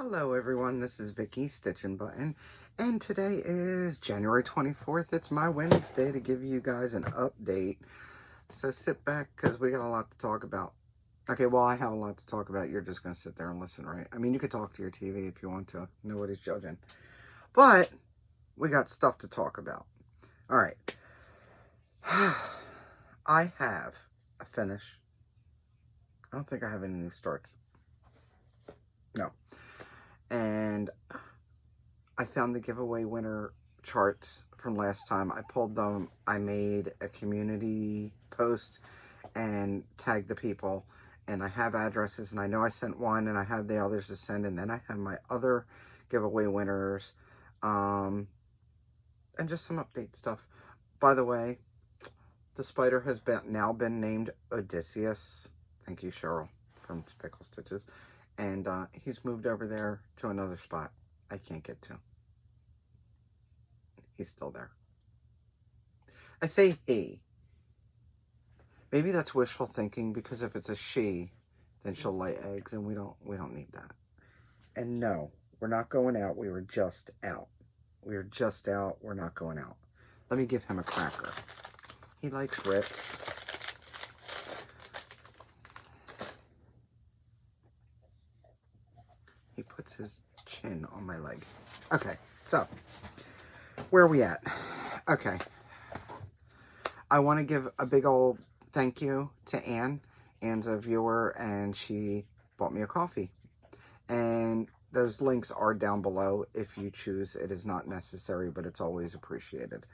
Hello everyone, this is Vicky Stitchnbutton, and today is January 24th. It's my Wednesday to give you guys an update. So sit back because we got a lot to talk about. Okay, well, I have a lot to talk about. You're just going to sit there and listen, right? I mean, you could talk to your TV if you want to. Nobody's judging. But we got stuff to talk about. All right. I have a finish. I don't think I have any new starts. No. And I found the giveaway winner charts from last time. I pulled them. I made a community post and tagged the people. And I have addresses, and I know I sent one, and I have the others to send. And then I have my other giveaway winners, and just some update stuff. By the way, the spider has now been named Odysseus. Thank you, Cheryl from Pickle Stitches. And he's moved over there to another spot I can't get to. He's still there. I say he. Maybe that's wishful thinking, because if it's a she, then she'll lay eggs, and we don't need that. And no, we're not going out. We were just out. We were just out. We're not going out. Let me give him a cracker. He likes Ritz. He puts his chin on my leg. Okay, so where are we at? Okay. I want to give a big old thank you to Anne. Anne's a viewer, and she bought me a coffee. And those links are down below if you choose. It is not necessary, but it's always appreciated.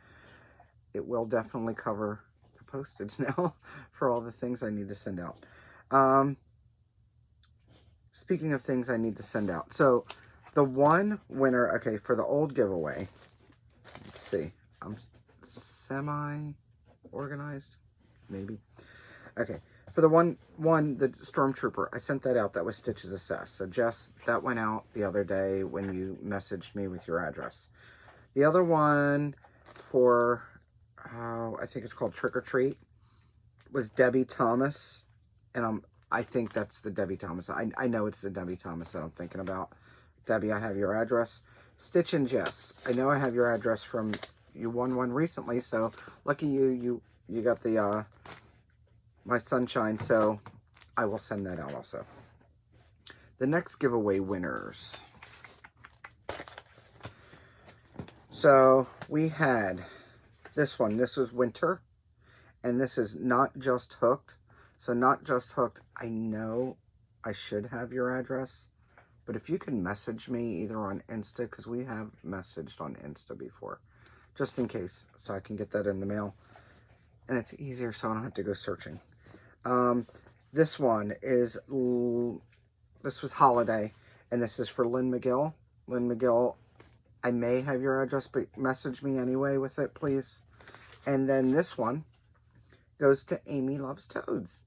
It will definitely cover the postage now for all the things I need to send out. Speaking of things I need to send out. So, the one winner, okay, for the old giveaway, let's see, I'm semi-organized, maybe. Okay, for the one, the Stormtrooper, I sent that out. That was Stitch's Assess. So, Jess, that went out the other day when you messaged me with your address. The other one for, I think it's called Trick or Treat, was Debbie Thomas, and I think that's the Debbie Thomas. I know it's the Debbie Thomas that I'm thinking about. Debbie, I have your address. Stitch and Jess, I know I have your address from, you won one recently, so lucky you got the, my sunshine, so I will send that out also. The next giveaway winners. So, we had this one. This was Winter, and this is Not Just Hooked. So, Not Just Hooked, I know I should have your address, but if you can message me either on Insta, because we have messaged on Insta before, just in case, so I can get that in the mail. And it's easier so I don't have to go searching. This one is, this was Holiday, and this is for Lynn McGill. Lynn McGill, I may have your address, but message me anyway with it, please. And then this one goes to Amy Loves Toads.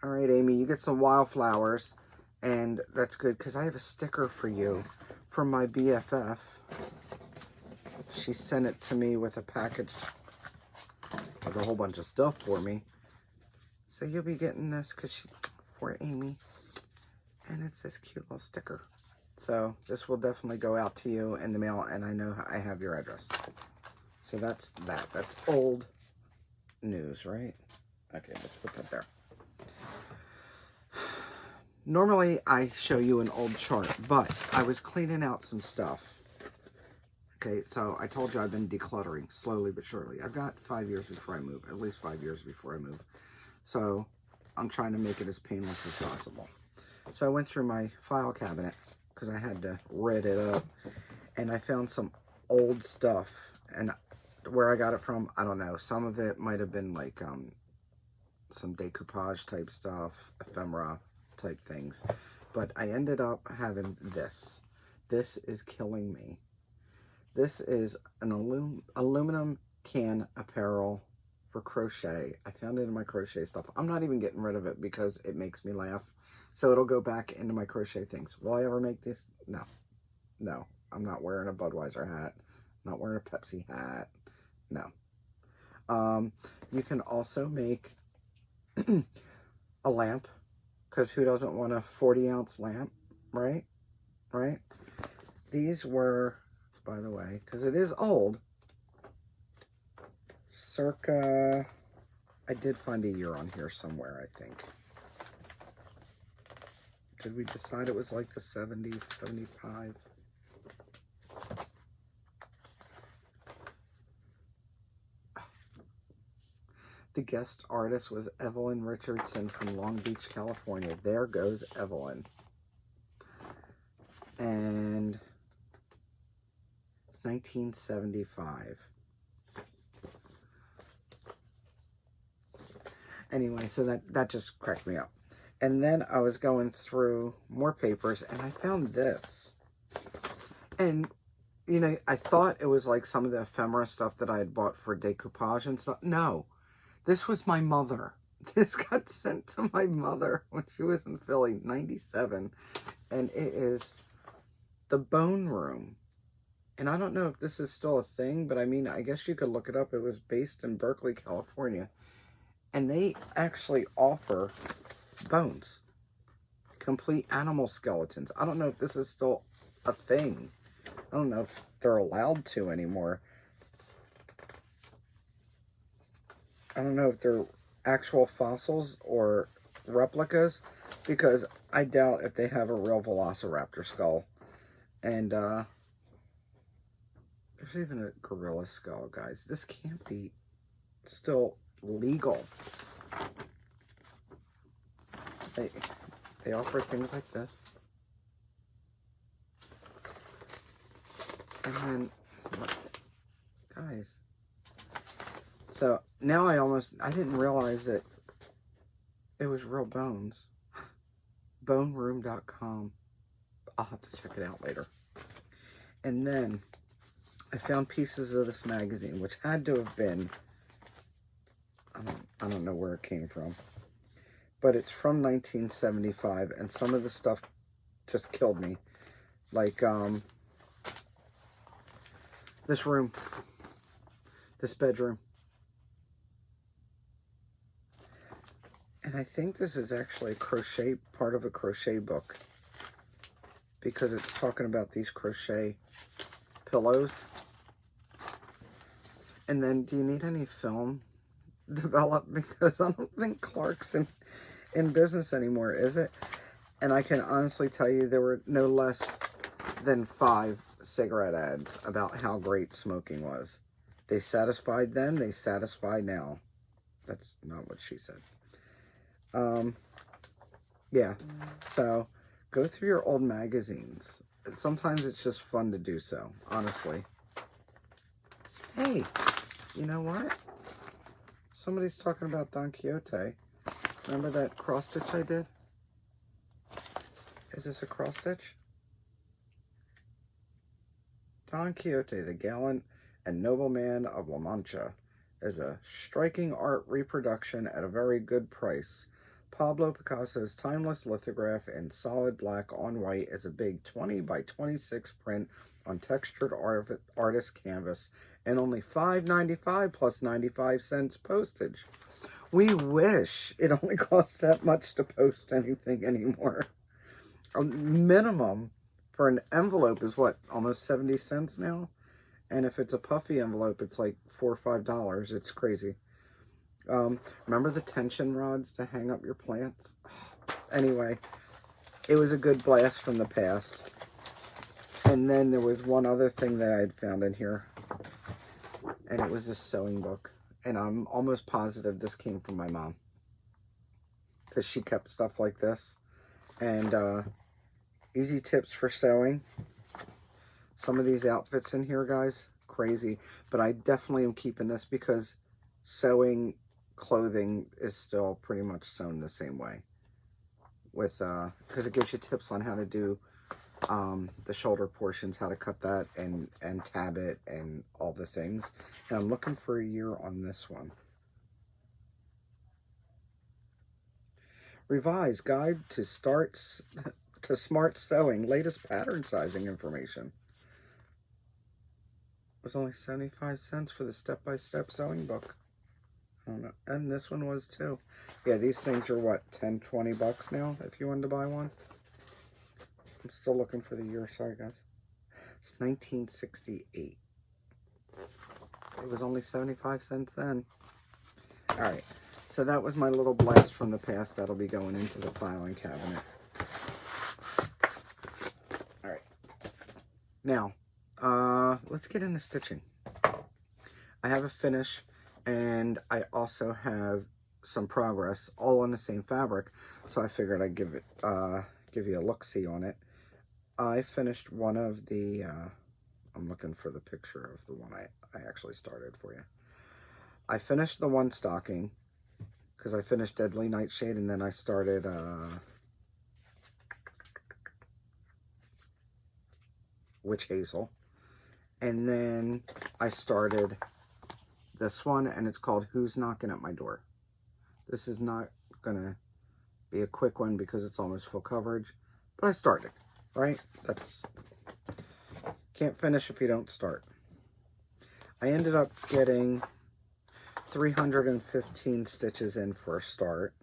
All right, Amy, you get some wildflowers, and that's good, because I have a sticker for you from my BFF. She sent it to me with a package with a whole bunch of stuff for me. So you'll be getting this for Amy, and it's this cute little sticker. So this will definitely go out to you in the mail, and I know I have your address. So that's that. That's old news, right? Okay, let's put that there. Normally, I show you an old chart, but I was cleaning out some stuff. Okay, so I told you I've been decluttering slowly but surely. I've got 5 years before I move, at least 5 years before I move. So I'm trying to make it as painless as possible. So I went through my file cabinet because I had to rid it up, and I found some old stuff. And where I got it from, I don't know. Some of it might have been like some decoupage type stuff, ephemera type things. But I ended up having this. This is killing me. This is an aluminum can apparel for crochet. I found it in my crochet stuff. I'm not even getting rid of it because it makes me laugh. So it'll go back into my crochet things. Will I ever make this? No. No. I'm not wearing a Budweiser hat. I'm not wearing a Pepsi hat. No. You can also make a lamp, because who doesn't want a 40-ounce lamp, right? right? These were, by the way, because it is old, circa, I did find a year on here somewhere, I think. Did we decide it was like the 70s, 75? The guest artist was Evelyn Richardson from Long Beach, California. There goes Evelyn. And it's 1975. Anyway, so that just cracked me up. And then I was going through more papers, and I found this. And, you know, I thought it was like some of the ephemera stuff that I had bought for decoupage and stuff. No, this was my mother. This got sent to my mother when she was in Philly, 97. And it is the Bone Room. And I don't know if this is still a thing, but I mean, I guess you could look it up. It was based in Berkeley, California. And they actually offer bones, complete animal skeletons. I don't know if this is still a thing. I don't know if they're allowed to anymore. I don't know if they're actual fossils or replicas, because I doubt if they have a real velociraptor skull. And there's even a gorilla skull, guys. This can't be still legal. They offer things like this. And then, guys. So now I didn't realize that it was real bones. Boneroom.com. I'll have to check it out later. And then I found pieces of this magazine, which had to have been, I don't know where it came from, but it's from 1975, and some of the stuff just killed me. Like, this room, this bedroom. And I think this is actually a crochet, part of a crochet book, because it's talking about these crochet pillows. And then, do you need any film developed? Because I don't think Clark's in business anymore, is it? And I can honestly tell you there were no less than 5 cigarette ads about how great smoking was. They satisfied then, they satisfy now. That's not what she said. Yeah, so go through your old magazines. Sometimes it's just fun to do so, honestly. Hey, you know what? Somebody's talking about Don Quixote. Remember that cross stitch I did? Is this a cross stitch? Don Quixote, the gallant and noble man of La Mancha, is a striking art reproduction at a very good price. Pablo Picasso's timeless lithograph in solid black on white is a big 20 by 26 print on textured artist canvas, and only $5.95 plus 95 cents postage. We wish it only costs that much to post anything anymore. A minimum for an envelope is what, almost 70 cents now? And if it's a puffy envelope, it's like $4 or $5. It's crazy. Remember the tension rods to hang up your plants? Anyway, it was a good blast from the past. And then there was one other thing that I had found in here, and it was this sewing book. And I'm almost positive this came from my mom, because she kept stuff like this. And easy tips for sewing. Some of these outfits in here, guys, crazy. But I definitely am keeping this, because sewing clothing is still pretty much sewn the same way, with because it gives you tips on how to do the shoulder portions, how to cut that and tab it and all the things. And I'm looking for a year on this one. Revised Guide to Smart Sewing, latest pattern sizing information. It was only 75 cents for the step-by-step sewing book. I don't know. And this one was too. Yeah, these things are what, 10, 20 bucks now if you wanted to buy one. I'm still looking for the year. Sorry, guys. It's 1968. It was only 75 cents then. All right. So that was my little blast from the past. That'll be going into the filing cabinet. All right. Now, let's get into stitching. I have a finish, and I also have some progress, all on the same fabric. So I figured I'd give you a look-see on it. I finished one of the, I'm looking for the picture of the one I actually started for you. I finished the one stocking, because I finished Deadly Nightshade, and then I started Witch Hazel. And then I started this one, and it's called Who's Knocking at My Door. This is not going to be a quick one because it's almost full coverage, but I started, right? Can't finish if you don't start. I ended up getting 315 stitches in for a start,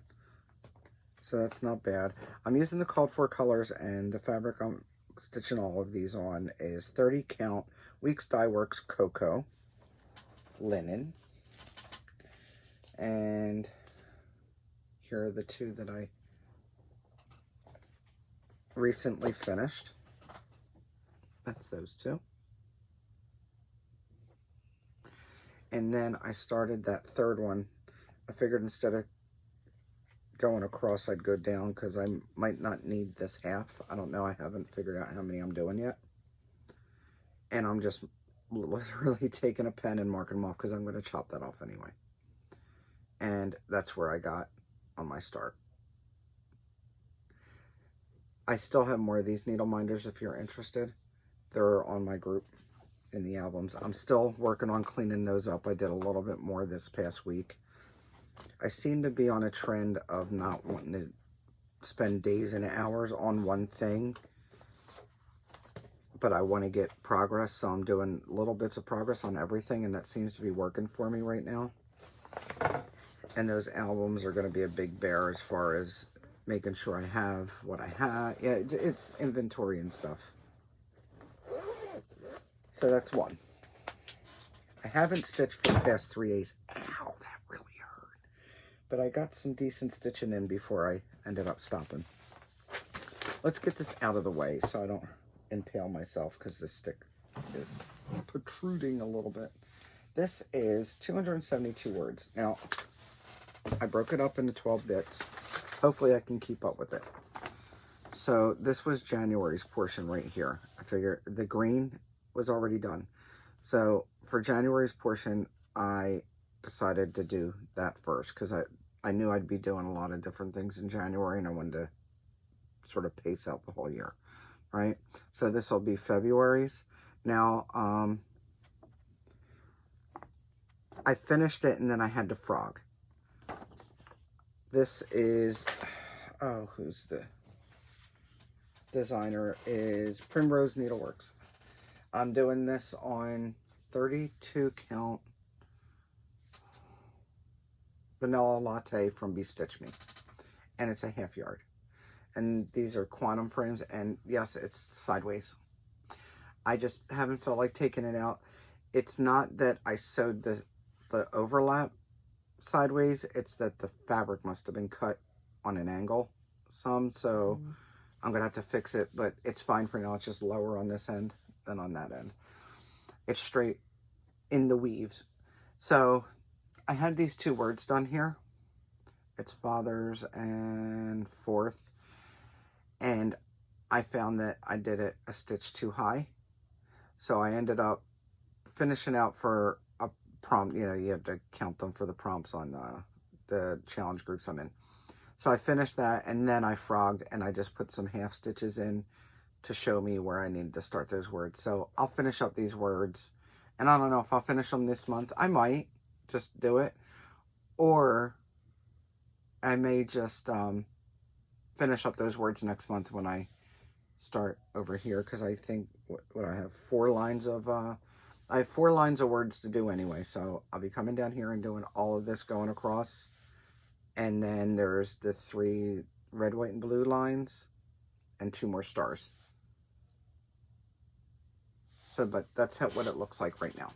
so that's not bad. I'm using the called for colors, and the fabric I'm stitching all of these on is 30 count Weeks Dye Works Cocoa linen, and here are the two that I recently finished. That's those two. And then I started that third one. I figured instead of going across, I'd go down because I might not need this half. I don't know. I haven't figured out how many I'm doing yet. And I'm just literally taking a pen and marking them off because I'm going to chop that off anyway. And that's where I got on my start. I still have more of these needle minders if you're interested. They're on my group in the albums. I'm still working on cleaning those up. I did a little bit more this past week. I seem to be on a trend of not wanting to spend days and hours on one thing, but I want to get progress, so I'm doing little bits of progress on everything, and that seems to be working for me right now. And those albums are going to be a big bear as far as making sure I have what I have. Yeah, it's inventory and stuff. So that's one. I haven't stitched for the past 3 days. Ow, that really hurt. But I got some decent stitching in before I ended up stopping. Let's get this out of the way so I don't impale myself because this stick is protruding a little bit. This is 272 words. Now, I broke it up into 12 bits. Hopefully I can keep up with it. So this was January's portion right here. I figure the green was already done. So for January's portion, I decided to do that first because I knew I'd be doing a lot of different things in January, and I wanted to sort of pace out the whole year, right? So this will be February's. Now, I finished it, and then I had to frog. This is, oh, who's the designer? Is Primrose Needleworks. I'm doing this on 32 count vanilla latte from Be Stitch Me, and it's a half yard. And these are quantum frames, and yes, it's sideways. I just haven't felt like taking it out. It's not that I sewed the overlap sideways, it's that the fabric must have been cut on an angle some, so I'm gonna have to fix it, but it's fine for now. It's just lower on this end than on that end. It's straight in the weaves. So I had these two words done here. It's fathers and fourth, and I found that I did it a stitch too high, so I ended up finishing out for a prompt. You know, you have to count them for the prompts on the challenge groups I'm in. So I finished that, and then I frogged, and I just put some half stitches in to show me where I needed to start those words. So I'll finish up these words, and I don't know if I'll finish them this month. I might just do it, or I may just finish up those words next month when I start over here, because I think what I have 4 lines of I have 4 lines of words to do anyway, so I'll be coming down here and doing all of this going across, and then there's the 3 red, white, and blue lines and 2 more stars. So, but that's what it looks like right now.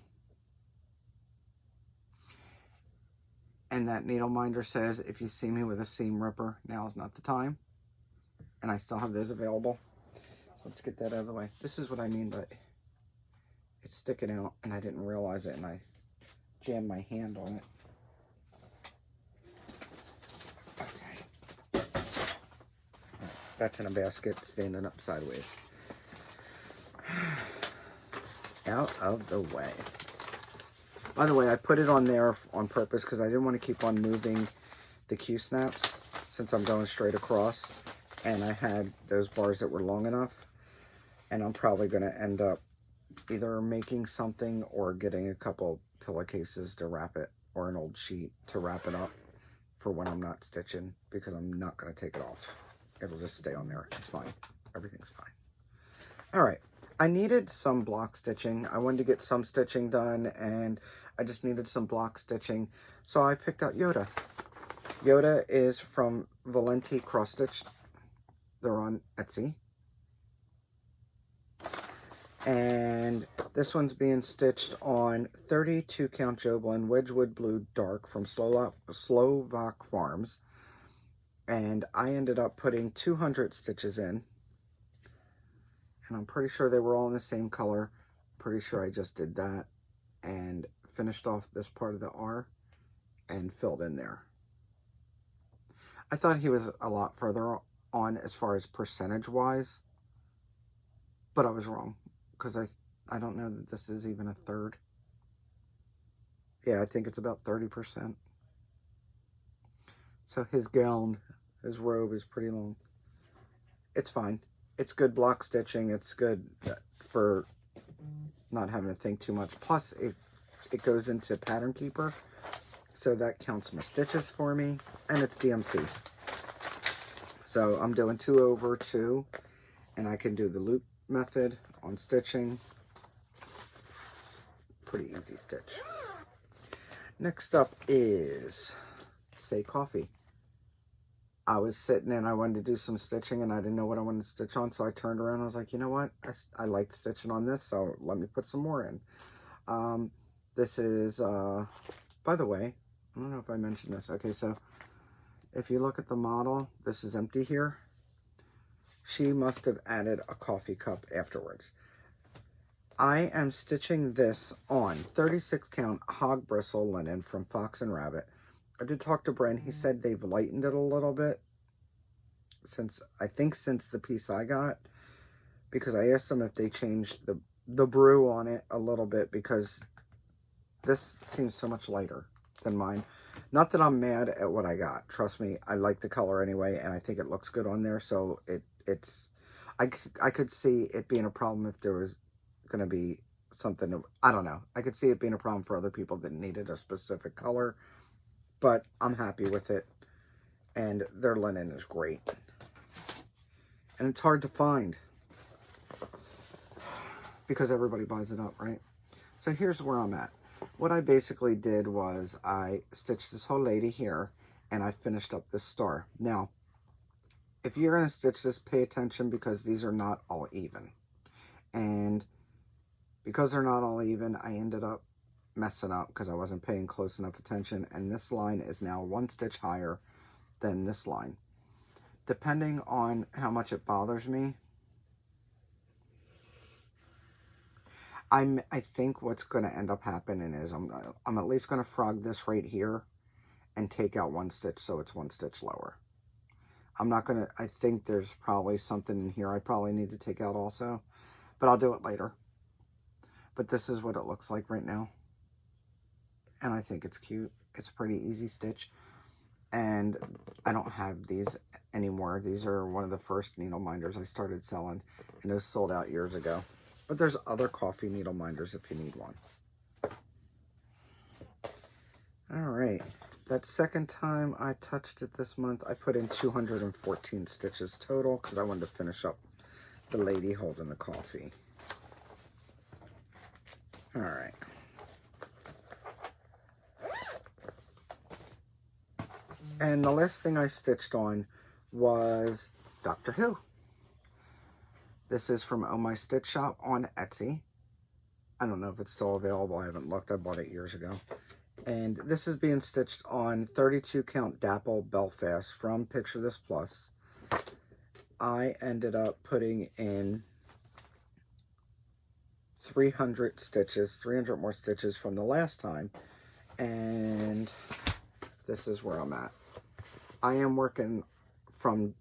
And that needle minder says, if you see me with a seam ripper, now is not the time. And I still have those available. So let's get that out of the way. This is what I mean by it's sticking out and I didn't realize it and I jammed my hand on it. Okay. That's in a basket standing up sideways. Out of the way. By the way, I put it on there on purpose because I didn't want to keep on moving the Q-snaps since I'm going straight across. And I had those bars that were long enough. And I'm probably going to end up either making something or getting a couple pillowcases to wrap it, or an old sheet to wrap it up for when I'm not stitching, because I'm not going to take it off. It'll just stay on there. It's fine. Everything's fine. All right. I needed some block stitching. I wanted to get some stitching done, and I just needed some block stitching. So I picked out Yoda. Yoda is from Valenti Cross Stitch. They're on Etsy. And this one's being stitched on 32 count Joblin Wedgwood Blue Dark from Slovak Farms. And I ended up putting 200 stitches in. And I'm pretty sure they were all in the same color. Pretty sure I just did that and finished off this part of the R and filled in there. I thought he was a lot further on as far as percentage wise, but I was wrong because I don't know that this is even a third. Yeah, I think it's about 30%. So his gown, his robe is pretty long. It's fine. It's good block stitching. It's good for not having to think too much. Plus, it goes into Pattern Keeper, so that counts my stitches for me, and it's DMC. So I'm doing 2 over 2, and I can do the loop method on stitching. Pretty easy stitch. Next up is Say Coffee. I was sitting and I wanted to do some stitching and I didn't know what I wanted to stitch on, so I turned around and I was like, you know what? I liked stitching on this, so let me put some more in. This is, by the way, I don't know if I mentioned this. Okay, so if you look at the model, this is empty here. She must have added a coffee cup afterwards. I am stitching this on 36 count hog bristle linen from Fox and Rabbit. I did talk to Brent. He said they've lightened it a little bit since the piece I got, because I asked them if they changed the brew on it a little bit, because this seems so much lighter than mine. Not that I'm mad at what I got. Trust me, I like the color anyway, and I think it looks good on there. So I could see it being a problem if there was going to be something. I don't know. I could see it being a problem for other people that needed a specific color. But I'm happy with it, and their linen is great. And it's hard to find because everybody buys it up, right? So here's where I'm at. What I basically did was I stitched this whole lady here, and I finished up this star. Now, if you're going to stitch this, pay attention, because these are not all even. And because they're not all even, I ended up messing up because I wasn't paying close enough attention, and this line is now 1 stitch higher than this line. Depending on how much it bothers me, I think what's going to end up happening is I'm at least going to frog this right here and take out 1 stitch so it's 1 stitch lower. I'm not going to, I think there's probably something in here I probably need to take out also, but I'll do it later. But this is what it looks like right now. And I think it's cute. It's a pretty easy stitch. And I don't have these anymore. These are one of the first needle minders I started selling, and those sold out years ago. But there's other coffee needle minders if you need one. All right. That second time I touched it this month, I put in 214 stitches total because I wanted to finish up the lady holding the coffee. All right. And the last thing I stitched on was Doctor Who. This is from Oh My Stitch Shop on Etsy. I don't know if it's still available. I haven't looked. I bought it years ago. And this is being stitched on 32 count Dapple Belfast from Picture This Plus. I ended up putting in 300 stitches, 300 more stitches from the last time. And this is where I'm at. I am working from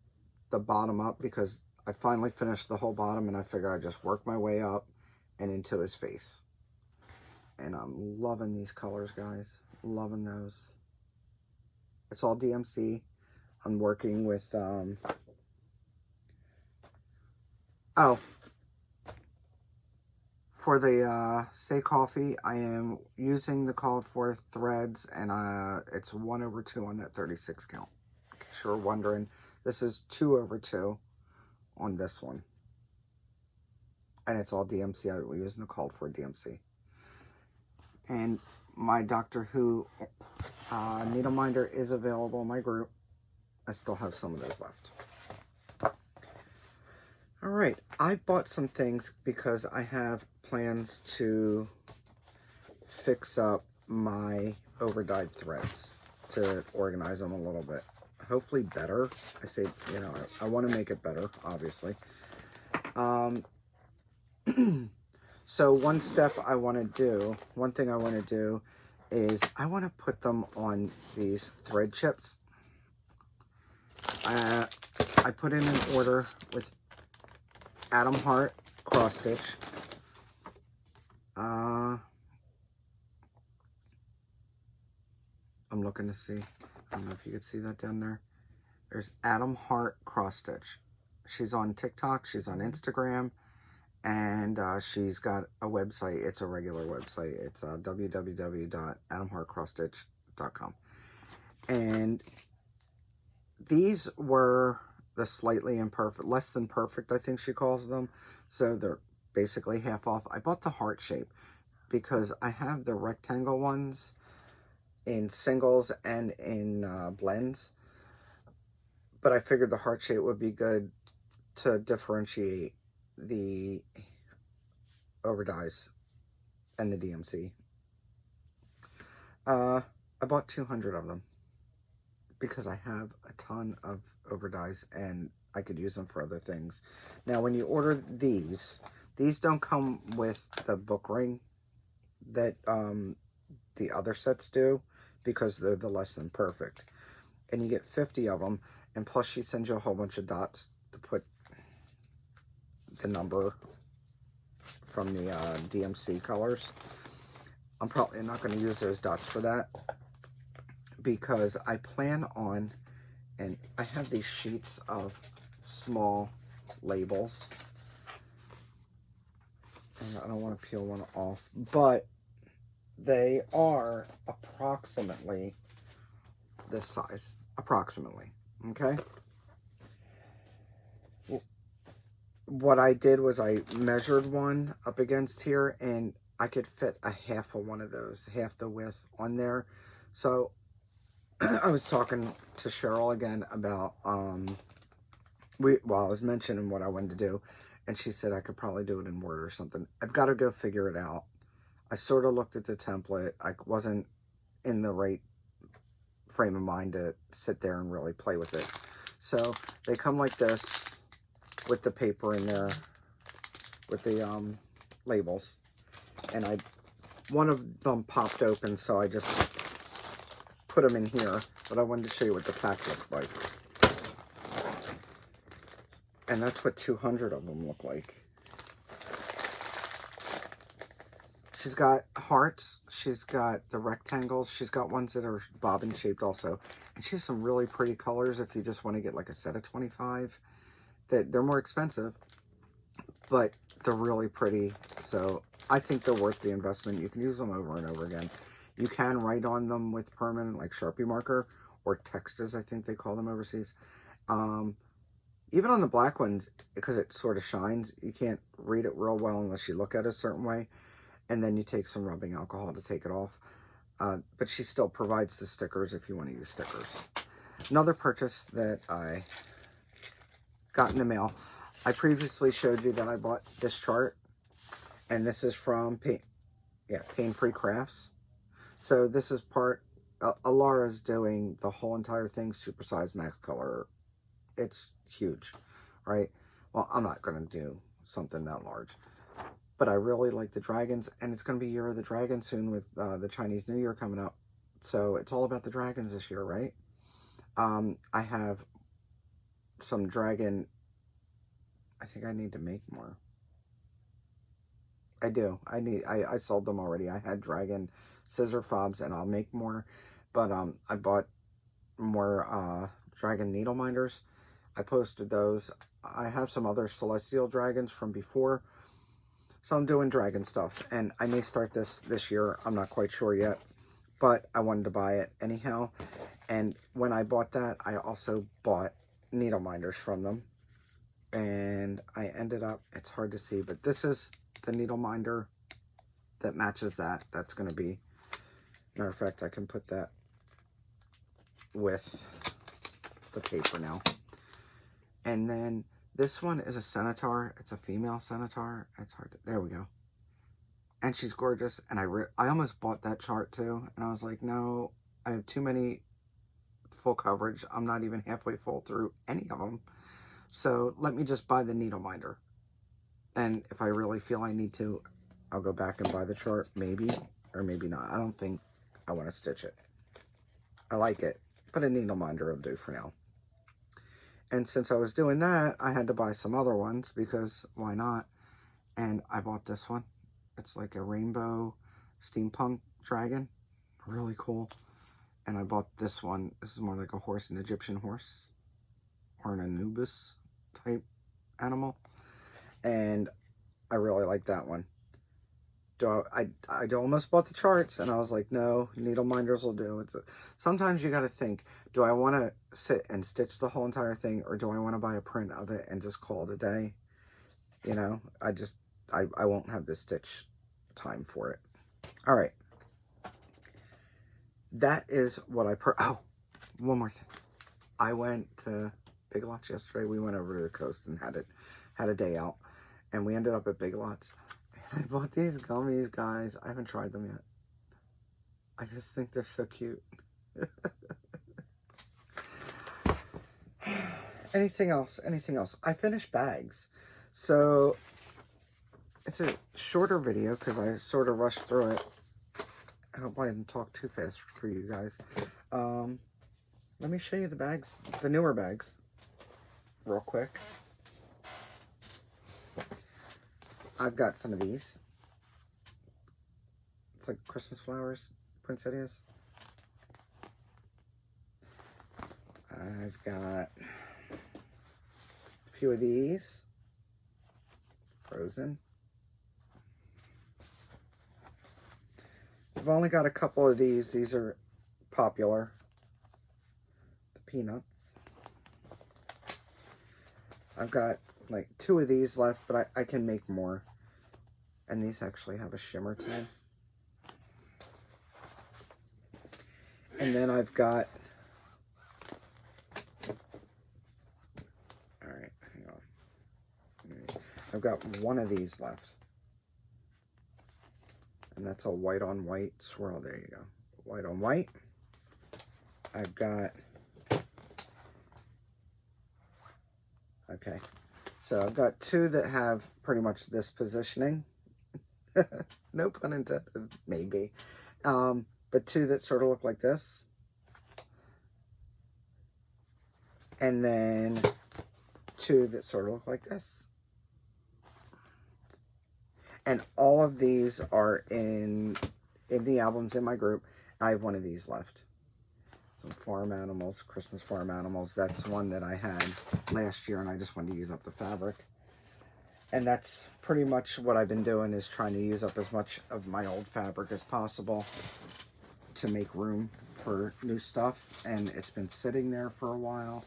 the bottom up because I finally finished the whole bottom, and I figure I just work my way up and into his face. And I'm loving these colors, guys. Loving those. It's all DMC. I'm working with, for the Say Coffee, I am using the called for threads, and it's 1/2 on that 36 count. In case you're wondering, this is 2/2 on this one. And it's all DMC. I'm using the called for DMC. And my Doctor Who needle minder is available in my group. I still have some of those left. Alright, I bought some things because I have plans to fix up my overdyed threads to organize them a little bit. Hopefully better. I say, you know, I want to make it better, obviously. So one thing I want to do is I want to put them on these thread chips. I put in an order with Adam Hart cross stitch. I'm looking to see. I don't know if you can see that down there. There's Adam Hart cross stitch. She's on TikTok. She's on Instagram. And she's got a website. It's a regular website. It's www.adamhartcrossstitch.com. And these were the slightly imperfect, less than perfect, I think she calls them. So they're basically half off. I bought the heart shape because I have the rectangle ones in singles and in blends. But I figured the heart shape would be good to differentiate the overdyes and the DMC. I bought 200 of them because I have a ton of overdyes and I could use them for other things. Now, when you order these don't come with the book ring that the other sets do because they're the less than perfect. And you get 50 of them, and plus she sends you a whole bunch of dots to put the number from the DMC colors. I'm probably not going to use those dots for that because I plan on, and I have these sheets of small labels, and I don't want to peel one off, but they are approximately this size, approximately, okay? What I did was I measured one up against here, and I could fit a half of one of those, half the width on there. So I was talking to Cheryl again about, I was mentioning what I wanted to do, and she said I could probably do it in Word or something. I've got to go figure it out. I sort of looked at the template. I wasn't in the right frame of mind to sit there and really play with it. So they come like this, with the paper in there, with the labels, and one of them popped open, so I just put them in here, but I wanted to show you what the pack looked like. And that's what 200 of them look like. She's got hearts, she's got the rectangles, she's got ones that are bobbin shaped also, and she has some really pretty colors if you just want to get like a set of 25. They're more expensive, but they're really pretty. So I think they're worth the investment. You can use them over and over again. You can write on them with permanent, like Sharpie marker, or text, as I think they call them overseas. Even on the black ones, because it sort of shines, you can't read it real well unless you look at it a certain way. And then you take some rubbing alcohol to take it off. But she still provides the stickers if you want to use stickers. Another purchase that I got in the mail. I previously showed you that I bought this chart, And this is from Pain Free Crafts. So this is part, Alara's doing the whole entire thing, supersized max color. It's huge, right? Well, I'm not going to do something that large. But I really like the dragons, and it's going to be Year of the Dragon soon with the Chinese New Year coming up. So it's all about the dragons this year, right? I have some dragon. I think I need to make more. I do. I sold them already. I had dragon scissor fobs, and I'll make more. But I bought more dragon needle minders. I posted those. I have some other celestial dragons from before. So I'm doing dragon stuff, and I may start this year. I'm not quite sure yet, but I wanted to buy it anyhow. And when I bought that, I also bought needle minders from them. And I ended up, it's hard to see, but this is the needle minder that matches that. That's going to be, matter of fact, I can put that with the paper now. And then this one is a centaur. It's a female centaur. It's hard to, there we go. And she's gorgeous. And I almost bought that chart too. And I was like, no, I have too many full coverage. I'm not even halfway full through any of them. So let me just buy the needle minder. And if I really feel I need to, I'll go back and buy the chart, maybe, or maybe not. I don't think I want to stitch it. I like it, but a needle minder will do for now. And since I was doing that, I had to buy some other ones because why not? And I bought this one. It's like a rainbow steampunk dragon. Really cool. And I bought this one. This is more like a horse, an Egyptian horse, or an Anubis type animal. And I really like that one. I almost bought the charts, and I was like, no, needle minders will do. Sometimes you got to think, do I want to sit and stitch the whole entire thing, or do I want to buy a print of it and just call it a day? You know, I won't have the stitch time for it. All right. That is what oh, one more thing. I went to Big Lots yesterday. We went over to the coast and had a day out, and we ended up at Big Lots. I bought these gummies, guys. I haven't tried them yet. I just think they're so cute. Anything else? Anything else? I finished bags. So, it's a shorter video because I sort of rushed through it. I hope I didn't talk too fast for you guys. Let me show you the bags, the newer bags, real quick. I've got some of these. It's like Christmas flowers, poinsettias. I've got a few of these, frozen. I've only got a couple of these. These are popular. The peanuts. I've got like 2 of these left, but I can make more. And these actually have a shimmer to them. And then I've got, all right, hang on. I've got one of these left. And that's a white on white swirl. There you go. White on white. I've got, okay. So I've got 2 that have pretty much this positioning. No pun intended, maybe. But 2 that sort of look like this. And then 2 that sort of look like this. And all of these are in the albums in my group. I have one of these left. Some farm animals, Christmas farm animals. That's one that I had last year, and I just wanted to use up the fabric. And that's pretty much what I've been doing, is trying to use up as much of my old fabric as possible to make room for new stuff. And it's been sitting there for a while.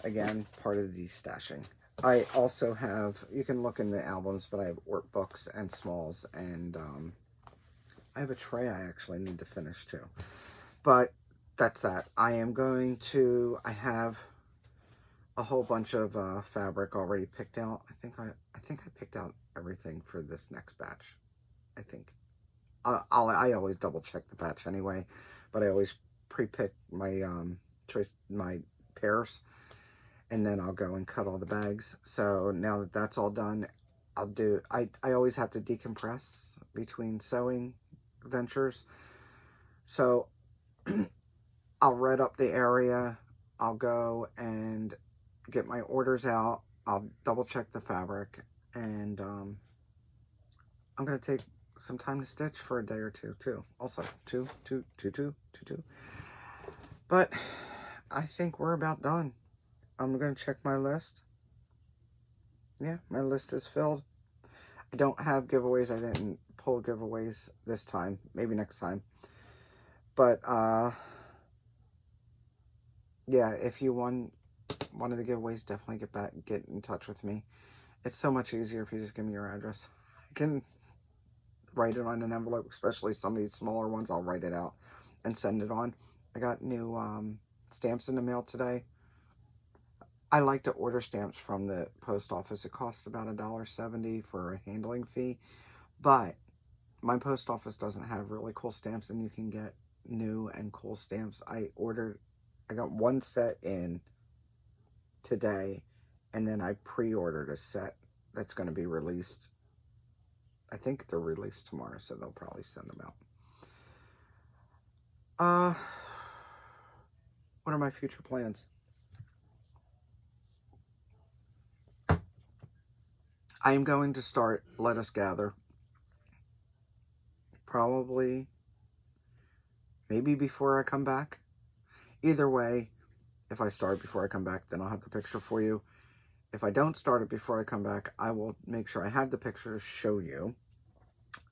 Again, part of the stashing. I also have, you can look in the albums, but I have workbooks and smalls, and I have a tray I actually need to finish too. But that's that. I have a whole bunch of fabric already picked out. I think I picked out everything for this next batch, I think. I always double check the batch anyway, but I always pre-pick my my pairs, and then I'll go and cut all the bags. So now that that's all done, I always have to decompress between sewing ventures. So I'll red up the area. I'll go and get my orders out. I'll double check the fabric, and I'm going to take some time to stitch for a day or two too. Also, two. But I think we're about done. I'm going to check my list. Yeah, my list is filled. I don't have giveaways. I didn't pull giveaways this time. Maybe next time. But, yeah, if you won one of the giveaways, definitely get in touch with me. It's so much easier if you just give me your address. I can write it on an envelope, especially some of these smaller ones. I'll write it out and send it on. I got new stamps in the mail today. I like to order stamps from the post office. It costs about $1.70 for a handling fee, but my post office doesn't have really cool stamps, and you can get new and cool stamps. I got one set in today, and then I pre-ordered a set that's going to be released. I think they're released tomorrow, so they'll probably send them out. What are my future plans? I am going to start Let Us Gather. Probably, maybe before I come back. Either way, if I start before I come back, then I'll have the picture for you. If I don't start it before I come back, I will make sure I have the picture to show you.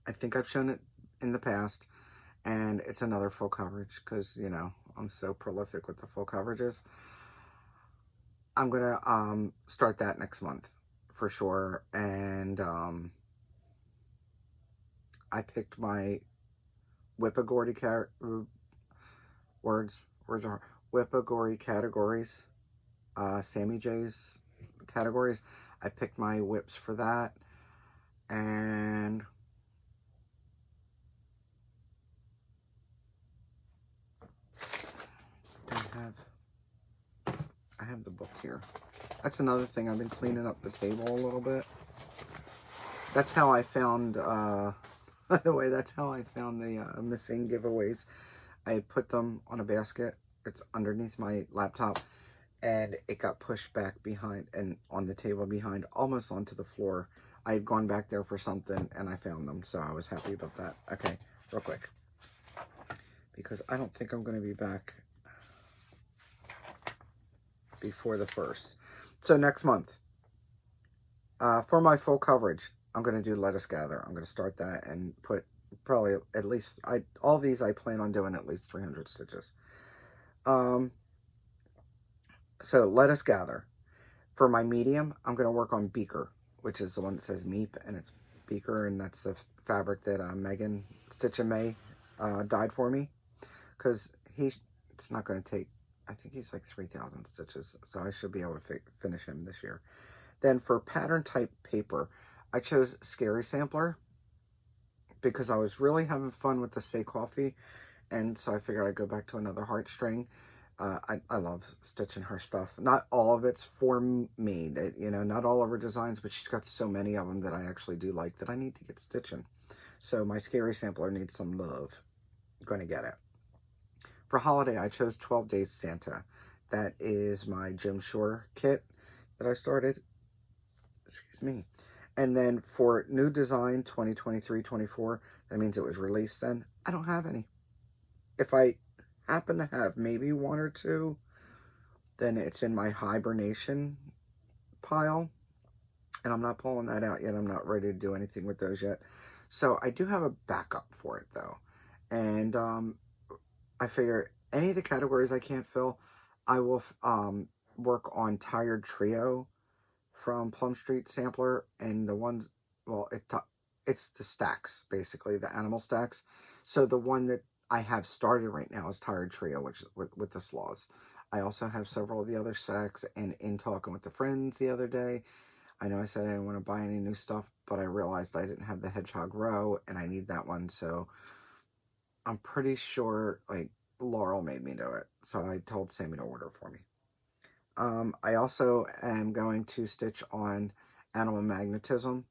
I think I've shown it in the past, and it's another full coverage because, you know, I'm so prolific with the full coverages. I'm going to start that next month for sure, and I picked my Whippagordy Whippagordy categories, Sammy J's categories. I picked my whips for that, and I have the book here. That's another thing. I've been cleaning up the table a little bit. That's how I found, by the way, that's how I found the missing giveaways. I put them on a basket. It's underneath my laptop, and it got pushed back behind and on the table behind, almost onto the floor. I had gone back there for something, and I found them, so I was happy about that. Okay, real quick, because I don't think I'm going to be back before the 1st. So next month, for my full coverage, I'm going to do Let Us Gather. I'm going to start that and put probably at least, all these I plan on doing at least 300 stitches. So Let Us Gather. For my medium, I'm going to work on Beaker, which is the one that says Meep, and it's Beaker, and that's the fabric that Megan Stitch and May dyed for me, because it's not going to take, I think he's like 3,000 stitches, so I should be able to finish him this year. Then for pattern type paper, I chose Scary Sampler because I was really having fun with the Say Coffee, and so I figured I'd go back to another heartstring. I love stitching her stuff. Not all of it's for me, you know, not all of her designs, but she's got so many of them that I actually do like that I need to get stitching. So my Scary Sampler needs some love. I'm going to get it. For holiday, I chose 12 Days Santa. That is my Jim Shore kit that I started. Excuse me. And then for new design 2023-24, that means it was released then. I don't have any. If I happen to have maybe one or two, then it's in my hibernation pile, and I'm not pulling that out yet. I'm not ready to do anything with those yet. So I do have a backup for it though, and I figure any of the categories I can't fill, I will work on Tired Trio from Plum Street Sampler, and the ones, well, it's the stacks, basically, the animal stacks. So the one that I have started right now is Tired Trio, which is with the sloths. I also have several of the other stacks, and in talking with the friends the other day, I know I said I didn't want to buy any new stuff, but I realized I didn't have the Hedgehog Row, and I need that one, so I'm pretty sure, like, Laurel made me do it, so I told Sammy to order for me. I also am going to stitch on Animal Magnetism,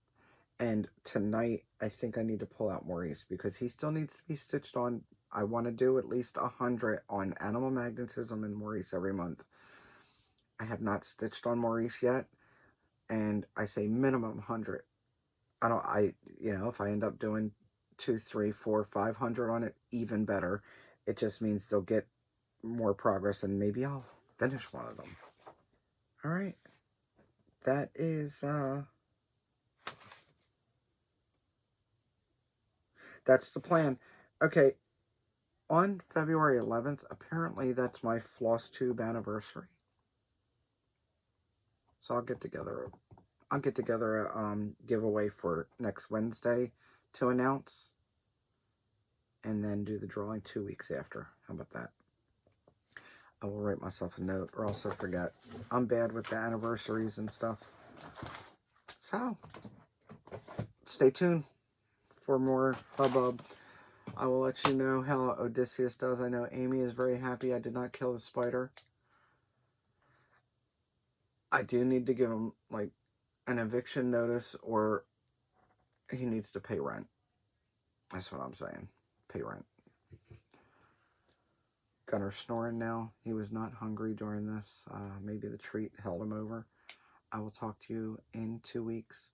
and tonight I think I need to pull out Maurice, because he still needs to be stitched on. I want to do at least 100 on Animal Magnetism and Maurice every month. I have not stitched on Maurice yet, and I say minimum 100. If I end up doing 2, 3, 4, 500 on it, even better. It just means they'll get more progress, and maybe I'll finish one of them. All right. That is, that's the plan. Okay. On February 11th, apparently that's my Flosstube anniversary. So I'll get together a giveaway for next Wednesday to announce, and then do the drawing 2 weeks after. How about that? I will write myself a note, or else I'll forget. I'm bad with the anniversaries and stuff. So, stay tuned for more hubbub. I will let you know how Odysseus does. I know Amy is very happy I did not kill the spider. I do need to give him, like, an eviction notice, or he needs to pay rent. That's what I'm saying. Pay rent. Gunner snoring now. He was not hungry during this. Maybe the treat held him over. I will talk to you in 2 weeks.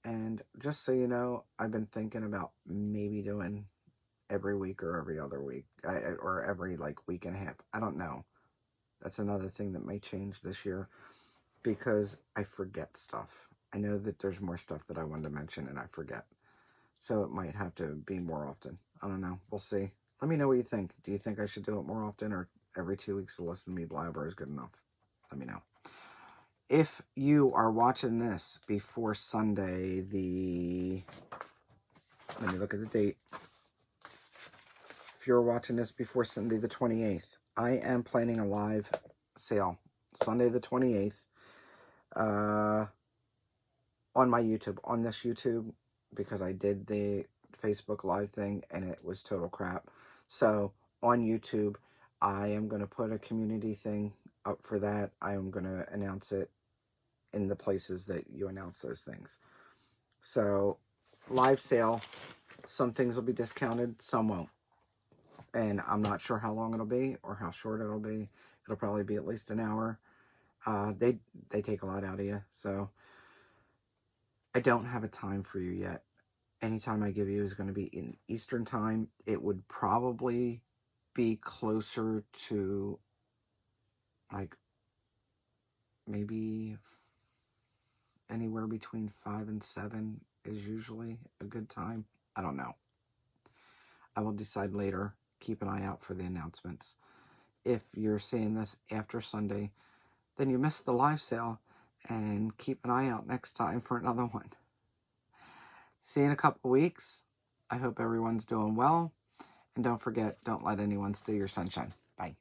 And just so you know, I've been thinking about maybe doing every week or every other week. Or every, like, week and a half. I don't know. That's another thing that may change this year, because I forget stuff. I know that there's more stuff that I wanted to mention and I forget. So it might have to be more often. I don't know. We'll see. Let me know what you think. Do you think I should do it more often, or every 2 weeks to listen to me blabber is good enough? Let me know. If you are watching this before Sunday, let me look at the date. If you're watching this before Sunday the 28th, I am planning a live sale Sunday the 28th on my YouTube, on this YouTube, because I did the Facebook Live thing and it was total crap. So on YouTube, I am going to put a community thing up for that. I am going to announce it in the places that you announce those things. So, live sale. Some things will be discounted, some won't. And I'm not sure how long it'll be or how short it'll be. It'll probably be at least an hour. They take a lot out of you. So, I don't have a time for you yet. Anytime I give you is going to be in Eastern time. It would probably be closer to, like, maybe anywhere between 5 and 7 is usually a good time. I don't know. I will decide later. Keep an eye out for the announcements. If you're seeing this after Sunday, then you missed the live sale, and keep an eye out next time for another one. See you in a couple weeks. I hope everyone's doing well. And don't forget, don't let anyone steal your sunshine. Bye.